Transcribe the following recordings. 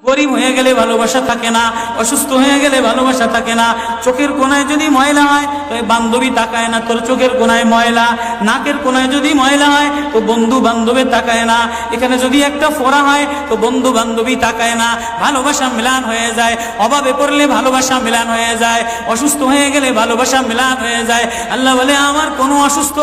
গরিব হয়ে গেলে ভালোবাসা থাকে না, অসুস্থ হয়ে গেলে ভালোবাসা থাকে না। চোখের কোনায় যদি ময়লা হয় তো বান্ধবী তাকায় না তোর চোখের কোনায় ময়লা, নাকের কোনায় যদি ময়লা হয় তো বন্ধু বান্ধবী তাকায় না, এখানে যদি একটা ফোড়া হয় তো বন্ধু বান্ধবী তাকায় না। ভালোবাসা মিলান হয়ে যায়, অভাবে পড়লে ভালোবাসা মিলান হয়ে যায়, অসুস্থ হয়ে গেলে ভালোবাসা মিলান হয়ে যায়। আল্লাহ বলে আমার কোনো অসুস্থ,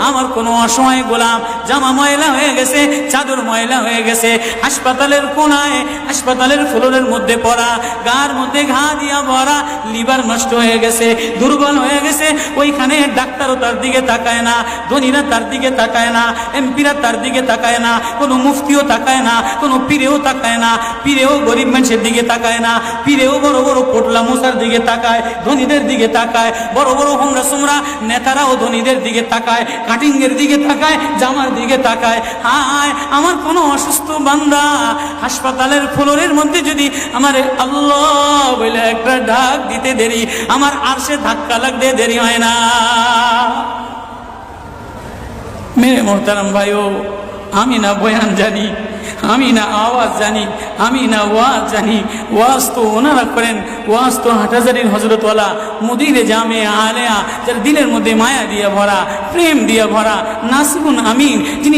আমার কোনো অসহায় গোলাম জামা ময়লা হয়ে গেছে, চাদর ময়লা হয়ে গেছে, হাসপাতালের কোনায় হাসপাতালের ফ্লোরের মধ্যে পড়া, গার মধ্যে ঘা দিয়া ভরা, লিভার নষ্ট হয়ে গেছে, দুর্বল হয়ে গেছে, ওইখানে ডাক্তারও তার দিকে তাকায় না, ধনীরা তার দিকে তাকায় না, এমপিরা তার দিকে তাকায় না, কোনো মুফতিও তাকায় না, কোনো পীরেও তাকায় না, পীরেও গরিব মানুষের দিকে তাকায় না, পীরেও বড় বড় পোটলা মশার দিকে তাকায়, ধনীদের দিকে তাকায়, বড় বড় হোমরা সোমরা নেতারাও ধনীদের দিকে তাকায়, কাটিং এর দিকে তাকায়, জামার দিকে তাকায়। হায় আমার কোনো অসুস্থ বান্দা হাসপাতালের ফ্লোরের মধ্যে যদি আমার আল্লাহ বলে একটা ডাক দিতে দেরি, আমার আরশে ধাক্কা লাগতে দেরি হয় না। মেরে মোহতারাম ভাইও, আমি না বয়ান জানি, আমি না আওয়াজ জানি, আমি না ওয়াজ জানি, ওয়াজ তো ওনারা করেন, ওয়াজ তো হাটহাজারির হজরতওয়ালা মুদিরে জামে আলেয়া, যার দিলের মধ্যে মায়া দিয়ে ভরা, প্রেম দিয়ে ভরা, নাসিবুন আমিন, যিনি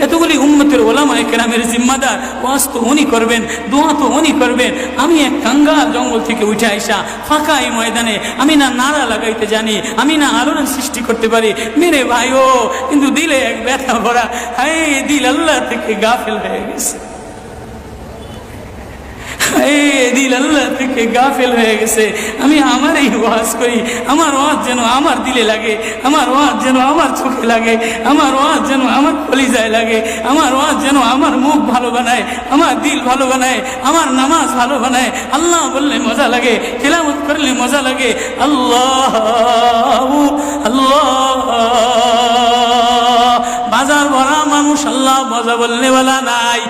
এতগুলি উম্মতের ওলামায়ে কেরামের জিম্মাদার, ওয়াজ তো উনি করবেন, দোয়া তো উনি করবেন। আমি এক কাঙ্গাল জঙ্গল থেকে উঠে আইসা ফাঁকা এই ময়দানে আমি না নারা লাগাইতে জানি, আমি না আলোড়ন সৃষ্টি করতে পারি মেরে ভাইও, কিন্তু দিলে এক ব্যথা ভরা। হায় দিল আল্লাহ থেকে গাফেল হয়ে গেছে, দিল আল্লাহ থেকে গাফেল হয়ে গেছে। আমি আমারই ওয়াজ করি, আমার ওয়াজ যেন আমার দিলে লাগে, আমার ওয়াজ যেন আমার চোখে লাগে, আমার ওয়াজ যেন আমার কলিজায় লাগে, আমার ওয়াজ যেন আমার মুখ ভালো বানায়, আমার দিল ভালো বানায়, আমার নামাজ ভালো বানায়। আল্লাহ বললে মজা লাগে, তিলাওয়াত করলে মজা লাগে। আল্লাহ আল্লাহ, বাজার ভরা মানুষ, আল্লাহ মজা বললে বলা নাই।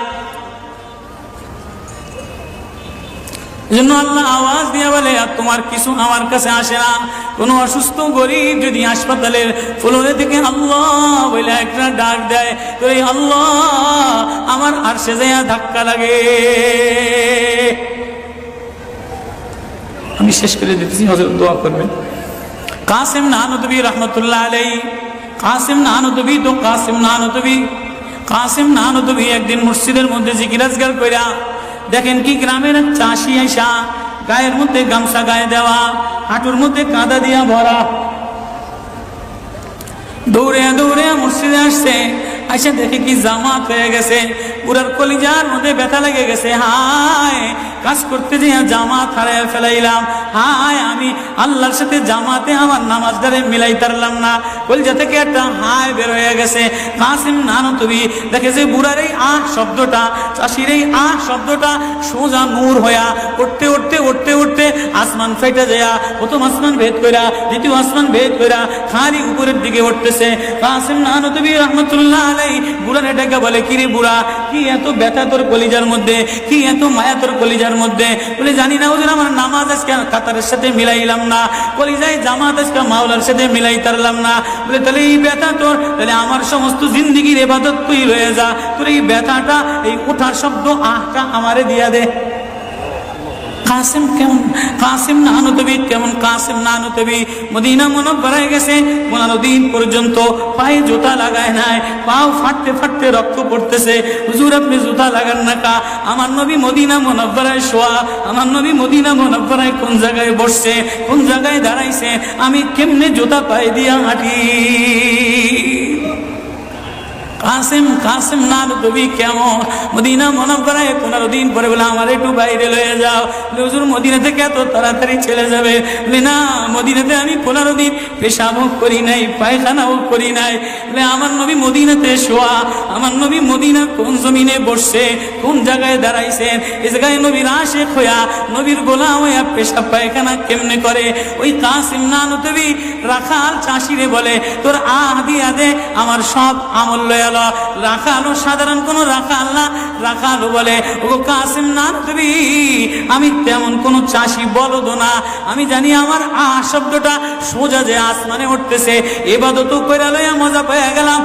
জন্য আল্লাহ আওয়াজ দিয়ে বলে আর তোমার কিছু আমার কাছে আসে না। কোনো অসুস্থ গরিব যদি হাসপাতালের ফ্লোরে থেকে আল্লাহ বলে একটা ডাক দেয় তো এই আল্লাহ আমার আরশে যাইয়া ধাক্কা লাগে। আমি শেষ করে দিতেছি, হযরত দোয়া করবেন। কাসিম নানুতুবি রহমতুল্লাহ আলাইহি, কাসিম নানুতুবি একদিন মসজিদের মধ্যে জিকির আজকার কইরা দেখেন কি গ্রামের চাষি আইসা গায়ের মধ্যে গামছা গায়ে দেওয়া, হাঁটুর মধ্যে কাদা দিয়া ভরা, দৌড়ে দৌড়ে মসজিদে আসছে। আইসা দেখে কি জামাত হয়ে গেছে, পুরার কলিজার মধ্যে ব্যথা লেগে গেছে। হায় কাজ করতে যেয়ে জামাত হারায় ফেলাইলাম, হায় আমি আল্লাহর সাথে জামাতে আমার নামাজদারে মিলাই তারলাম না। কলিজা থেকে একটা হায় বের হয়ে গেছে। কাসিম নানুতুবি দেখে যে বুড়ার এই আহ শব্দটা, চাষির এই আহ শব্দটা সোজা নূর হইয়া উঠতে উঠতে উঠতে উঠতে আসমান ফেটে যায়, প্রথম আসমান ভেদ কইরা দ্বিতীয় আসমান ভেদ কইরা খালি উপরের দিকে উঠতেছে। কাসিম নানুতুবি রহমতুল্লাহ আলাইহি বুড়ারে ডেকে বলে, কিরে বুড়া, কি এত ব্যথা তোর কলিজার মধ্যে, কি এত মায়া তোর কলিজার মধ্যে? বলে জানি না হুজুর, আমার নামাজ আজকে কাতারের সাথে মিলাইলাম না, কলিজায় জামাত আজকে মাওলার সাথে মিলাই তারলাম না। বলে তাহলে এই ব্যথা তোর, তাহলে আমার সমস্ত জিন্দিগির ইবাদত তুই রয়ে যা, তোর এই ব্যথাটা, এই ওঠার শব্দ আহটা আমারে দিয়া দে। কাসিম কেমন, কাসিম নানুতুবি কেমন, কাসিম নানুতুবি মদিনা মুনাওয়ারায় গেছে, 15 দিন পর্যন্ত পায়ে জুতা লাগায় নাই, পাও ফাটতে ফাটতে রক্ত পড়তেছে। হুজুর আপনি জুতা লাগান না কা? আমার নবী মদিনা মুনাওয়ারায় শোয়া, আমার নবী মদিনা মুনাওয়ারায় কোন জায়গায় বসছে, কোন জায়গায় দাঁড়াইছে, আমি কেমনে জুতা পায়ে দিয়া হাঁটি? কাসিম নানুতুবি কেমন মদিনা মুনাওয়ারায় 15 দিন পরে বলে আমার একটু বাইরে লয়ে যাও। হুজুর মদিনা থেকে এত তাড়াতাড়ি চলে যাবে? বলে না, মদিনাতে আমি 15 দিন পেশাবও করি নাই, পায়খানাও করি নাই। বলে আমার নবী মদিনাতে শোয়া, আমার নবী মদিনা কোন জমিনে বসছে, কোন জায়গায় দাঁড়াইছেন, এই জায়গায় নবীর আশিক হইয়া নবীর গোলাম হইয়া পেশাব পায়খানা কেমনে করে? ওই কাসিম নানুতুবি রাখাল চাষিরে বলে তোর আহ দিয়া দে, আমার সব আমল লয়া গেল। রাখাল সাধারণ কোন রাখাল না। রাখাল বলে, ও কাসিম নানবী, আমি তেমন কোন চাষি বলদ না। আমি জানি আমার শব্দটা সোজা যে আসমানে উঠতেছে, ইবাদত কইরা লইয়া মজা পেয়ে গেলাম,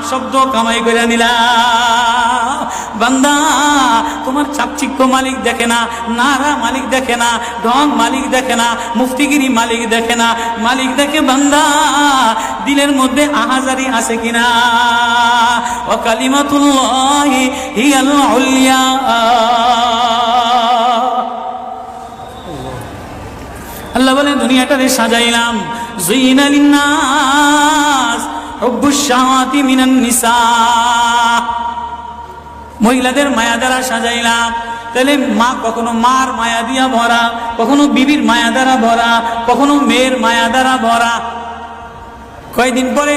শব্দ কামাই করে নিলাম। বান্দা, তোমার চাকচিক্য মালিক দেখে না, নারা মালিক দেখে না, ঢং মালিক দেখে না, মুফতিগিরি মালিক দেখে না। মালিক দেখে বান্দা দিলের মধ্যে আহাজারি আছে কিনা। ওয়া কালিমাতুল্লাহি হিয়াল উলিয়া। আল্লাহ বলে, দুনিয়াটারে সাজাইলাম, যুইনা লিন্নাস হুব্বুশ শাহাওয়াতি মিনান নিসা, মহিলাদের মায়া দ্বারা সাজাইলাম। তাহলে মা কখনো মার মায়া দিয়া ভরা, কখনো বিবির মায়া দ্বারা ভরা, কখনো মেয়ের মায়া দ্বারা ভরা। কয়েকদিন পরে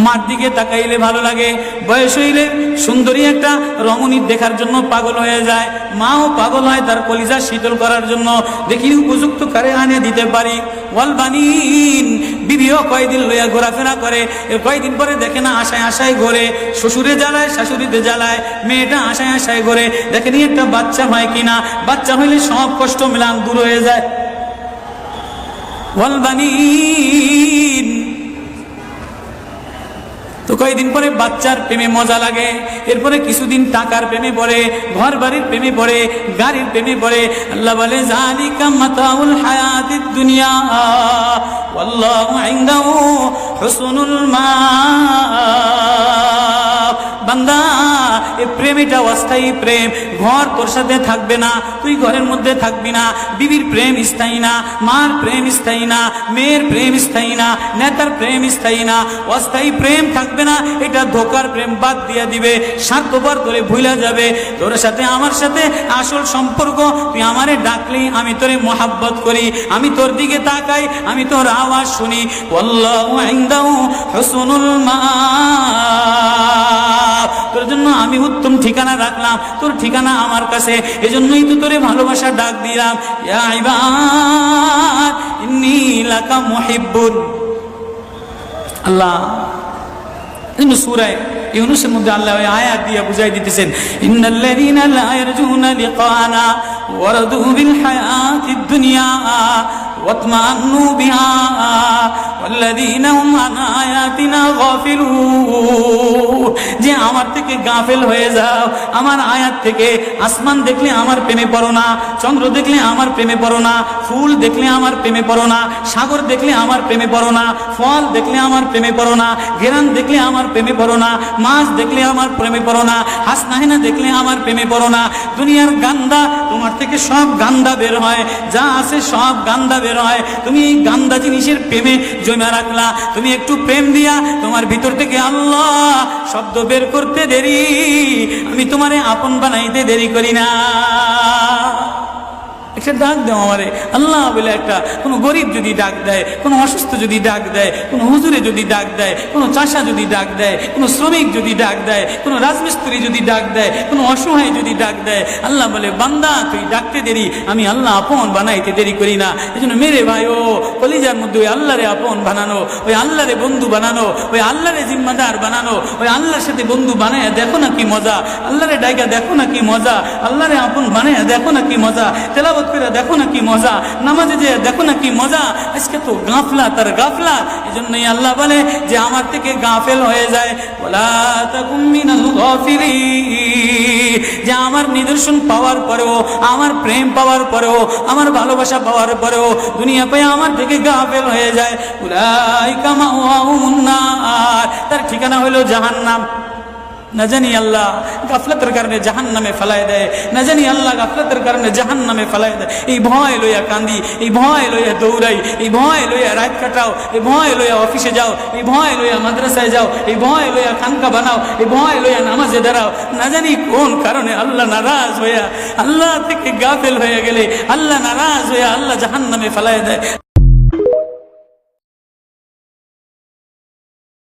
মার দিকে তাকাইলে ভালো লাগে, বয়স হইলে সুন্দরী একটা রমণী দেখার জন্য পাগল হয়ে যায়। মাও পাগল হয় তার কলিজা শীতল করার জন্য, দেখি উপযুক্ত কারে আনে দিতে পারি। ওয়াল বানিন, বিবিও কয়েকদিন লইয়া ঘোরাফেরা করে, কয়েকদিন পরে দেখে না আশায় আশায় ঘোরে, শ্বশুরে জ্বালায় শাশুড়িতে জ্বালায়, মেয়েটা আশায় আশায় ঘোরে, দেখেনি একটা বাচ্চা হয় কিনা। বাচ্চা হইলে সব কষ্ট মিলান দূর হয়ে যায়। ওয়াল বানিন, তো কয়েকদিন পরে বাচ্চার প্রেমে মজা লাগে, এরপরে কিছুদিন টাকার প্রেমে পড়ে, ঘর বাড়ির প্রেমে পড়ে, গাড়ির প্রেমে পড়ে। আল্লাহ বলে, যালিকা মাতাউল হায়াতিদ দুনিয়া ওয়াল্লাহু ইনদাহু হুসনুল মাআব। বান্দা, এই প্রেম এটা অস্থায়ী প্রেম। ঘর তোর সাথে থাকবে না, তুই ঘরের মধ্যে থাকবি না। বিবির প্রেম স্থায়ী না, মার প্রেম স্থায়ী না, মেয়ের প্রেম স্থায়ী না, নেতার প্রেম স্থায়ী না। অস্থায়ী প্রেম থাকবে না, এটা ধোকার প্রেম বাদ দিয়ে দিবে, স্বার্থপর তোরে ভুলা যাবে। তোর সাথে আমার সাথে আসল সম্পর্ক, তুই আমারে ডাকলি আমি তোরে মোহাব্বত করি, আমি তোর দিকে তাকাই, আমি তোর আওয়াজ শুনি। আল্লাহু ইনদাহু হুসনুল মাআব, তোর জন্য আমি উত্তম ঠিকানা রাখলাম, তোর ঠিকানা আমার কাছে, এজন্যই তো তোরে ভালোবাসা ডাক দিলাম। ইয়া ইবাদ ইন্নী লাকা মুহিব্বুন। আল্লাহ সূরা ইউনূসের মধ্যে আল্লাহ ওই আয়াত দিয়ে বুঝাই দিতেছেন, ইন্নাল্লাযীনা লা ইয়ারজুনা লিকানা ওয়ারাদু বিল হায়াতিদ দুনিয়া ওয়াতমান্নু বিহা ওয়াল্লাযীনা হুম আন আয়াতিনা গাফিলুন। যে আমার থেকে গাফেল হয়ে যাও, আমার আয়াত থেকে। আসমান দেখলে আমার প্রেমে পড়ো না, চন্দ্র দেখলে আমার প্রেমে পড়ো না, ফুল দেখলে আমার প্রেমে পড়ো না, সাগর দেখলে আমার প্রেমে পড়ো না, ফল দেখলে আমার প্রেমে পড়ো না, ঘেরান দেখলে আমার প্রেমে পড়ো না, মাছ দেখলে আমার প্রেমে পড়ো না, হাসনাহিনা দেখলে আমার প্রেমে পড়ো না। দুনিয়ার গান্দা, তোমার থেকে সব গান্দা বের হয়, যা আছে সব গান্দা বের হয়। তুমি এই গান্দা জিনিসের প্রেমে জমা রাখলা। তুমি একটু প্রেম দিয়া তোমার ভিতর থেকে আল্লাহ শব্দ বের করতে দেরি, আমি তোমারে আপন বানাইতে দেরি করি না। একটা ডাক দেও আমারে আল্লাহ বলে। একটা কোনো গরিব যদি ডাক দেয়, কোনো অসুস্থ যদি ডাক দেয়, কোনো হুজুরে যদি ডাক দেয়, কোনো চাষা যদি ডাক দেয়, কোনো শ্রমিক যদি ডাক দেয়, কোনো রাজমিস্ত্রি যদি ডাক দেয়, কোনো অসহায় যদি ডাক দেয়, আল্লাহ বলে, বান্দা তুই ডাকতে দেরি, আমি আল্লাহ আপন বানাইতে দেরি করি না। এই জন্য মেরে ভাই, ও কলিজার মধ্যে ওই আল্লাহরে আপন বানানো, ওই আল্লাহরে বন্ধু বানানো, ওই আল্লাহরে জিম্মাদার বানানো, ওই আল্লাহর সাথে বন্ধু বানায় দেখো না কি মজা। আল্লাহরে ডাইকা দেখো না কি মজা, আল্লাহরে আপন বানায় দেখো না কি মজা, তেলাওয়াত করে দেখো না কি মজা, নামাজে যে দেখো না কি মজা। আজকে তো গাফলা তার গাফলা। এই জন্যই আল্লাহ বলে যে আমার থেকে গাফেল হয়ে যায়, ওয়ালা তাকুম মিনাল গাফিলিন। যে আমার নিদর্শন পাওয়ার পরেও, আমার প্রেম পাওয়ার পরেও, আমার ভালোবাসা পাওয়ার পরেও দুনিয়া পেয়ে আমার থেকে গাফেল হয়ে যায়, উলাইকা মাওয়াহুমুন নার, তার ঠিকানা হলো জাহান্নাম। না জানি আল্লাহ গাফলতের কারণে জাহান্নামে ফেলায় দেয়, না জানি আল্লাহ গাফলতের কারণে জাহান্নামে ফেলায় দেয়। এই ভয় লইয়া কান্দি, এই ভয় লইয়া দৌড়াই, এই ভয় লইয়া রাত কাটাও, এই ভয় লইয়া অফিসে যাও, এই ভয় লইয়া মাদ্রাসায় যাও, এই ভয় লইয়া খানকা বানাও, এই ভয় লইয়া নামাজে দাঁড়াও। না জানি কোন কারণে আল্লাহ নারাজ হইয়া, আল্লাহ থেকে গাফেল হয়ে গেলে আল্লাহ নারাজ হইয়া আল্লাহ জাহান্নামে ফেলায় দেয়।